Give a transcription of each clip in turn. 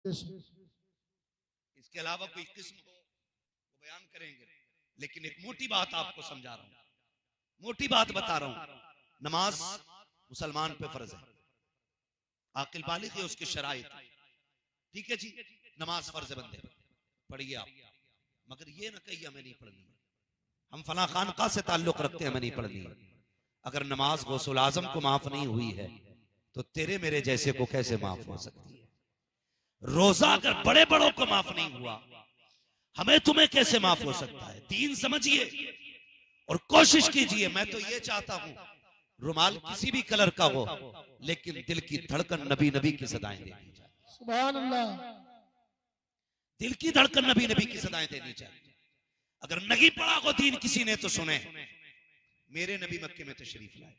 इसके अलावा कोई किस्म हो वो बयान करेंगे, लेकिन एक मोटी बात आपको समझा रहा हूं, मोटी बात बता रहा हूं। नमाज मुसलमान पे फर्ज है, आकिल बालिग है, उसकी शराइत, ठीक है जी, नमाज फर्ज है बंदे, पढ़िए आप, मगर ये ना कहिए हमें नहीं पढ़नी, हम फला खानका से ताल्लुक रखते हैं, हमें नहीं पढ़नी। अगर नमाज गौसुल आजम को माफ नहीं हुई है तो तेरे मेरे जैसे को कैसे माफ हो सकती है? रोजा अगर बड़े बड़ों को माफ नहीं हुआ, हमें तुम्हें कैसे माफ हो सकता है? दीन समझिए और कोशिश कीजिए। मैं तो ये चाहता हूं रुमाल किसी भी कलर का हो, लेकिन दिल की धड़कन नबी नबी की सदाएं देनी चाहिए। सुभान अल्लाह। दिल की धड़कन नबी नबी की सदाएं देनी चाहिए। अगर नहीं पढ़ा हो दीन किसी ने तो सुने, मेरे नबी मक्के में तशरीफ लाए,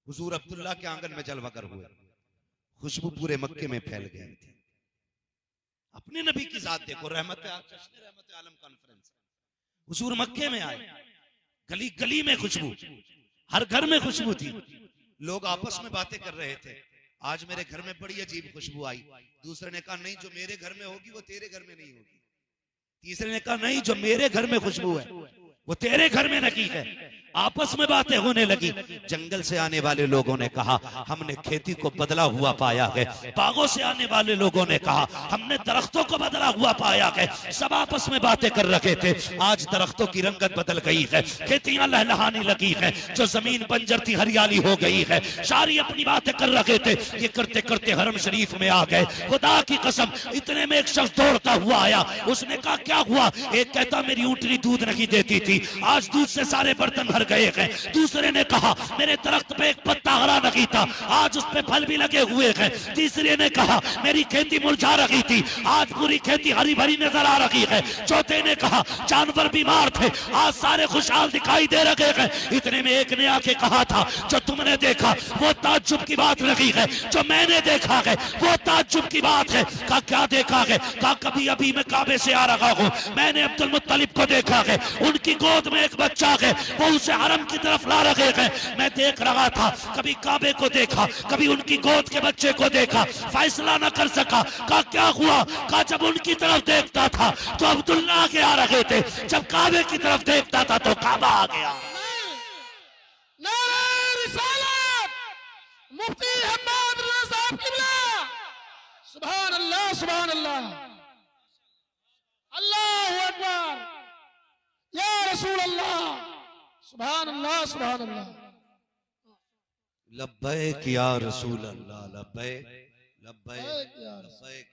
हुजूर अब्दुल्ला के आंगन में जलवागर हुए, खुशबू पूरे मक्के में फैल गए थे। अपने नबी की जात देखो, रहमत आलम कॉन्फ्रेंस, हुजूर मक्के में आए, गली गली में खुशबू, हर घर में खुशबू थी, लोग आपस में बातें कर रहे थे, आज मेरे घर में बड़ी अजीब खुशबू आई। दूसरे ने कहा नहीं, जो मेरे घर में होगी वो तेरे घर में नहीं होगी। तीसरे ने कहा नहीं, जो मेरे घर में खुशबू है वो तेरे घर में नहीं है। आपस में बातें होने लगी। जंगल से आने वाले लोगों ने कहा हमने खेती को बदला हुआ पाया है, बागों से आने वाले लोगों ने कहा हमने दरख्तों को बदला हुआ पाया है। सब आपस में बातें कर रहे थे। आज दरख्तों की रंगत बदल गई है, खेतियां लहलहाने लगी है, जो जमीन बंजर थी हरियाली हो गई है। सारी अपनी बातें कर रहे थे, ये करते करते हरम शरीफ में आ गए। खुदा की कसम, इतने में एक शख्स दौड़ता हुआ आया। उसने कहा क्या हुआ? एक कहता मेरी ऊँटनी दूध नहीं देती थी, आज दूध से सारे बर्तन भर गए हैं। दूसरे ने कहा मेरे दरख्त पे एक पत्ता हरा नहीं था, आज उस पे फल भी लगे हुए हैं। तीसरे ने कहा मेरी खेती मुरझा रही थी, आज पूरी खेती हरी भरी नजर आ रही है। चौथे ने कहा जानवर बीमार थे, आज सारे खुशहाल दिखाई दे रहे हैं। इतने में एक ने आके कहा था जो तुमने देखा वो ताज्जुब की बात नहीं है, जो मैंने देखा है वो ताज्जुब की बात है। कहा क्या देखा है? कहा कभी अभी मैं काबे से आ रहा हूँ, मैंने अब्दुल मुत्तलिब को देखा है, उनकी गोद में एक बच्चा है, वो उसे हरम की तरफ ला रहे हैं। मैं देख रहा था, कभी काबे को देखा, कभी उनकी गोद के बच्चे को देखा, फैसला न कर सका। कहा क्या हुआ? कहा जब उनकी तरफ देखता था तो अब्दुल्ला आगे आ रहे थे, जब काबे की तरफ देखता था तो काबा आ गया। मुफ्ती हम्माद रज़ा साहब क़िबला, सुभान अल्लाह, सुभान अल्लाह, अल्लाहु अकबर, या रसूल अल्लाह, सुभान अल्लाह, सुभान अल्लाह। लब्बैक या रसूल अल्लाह, लब्बैक लब्बैक लब्बैक।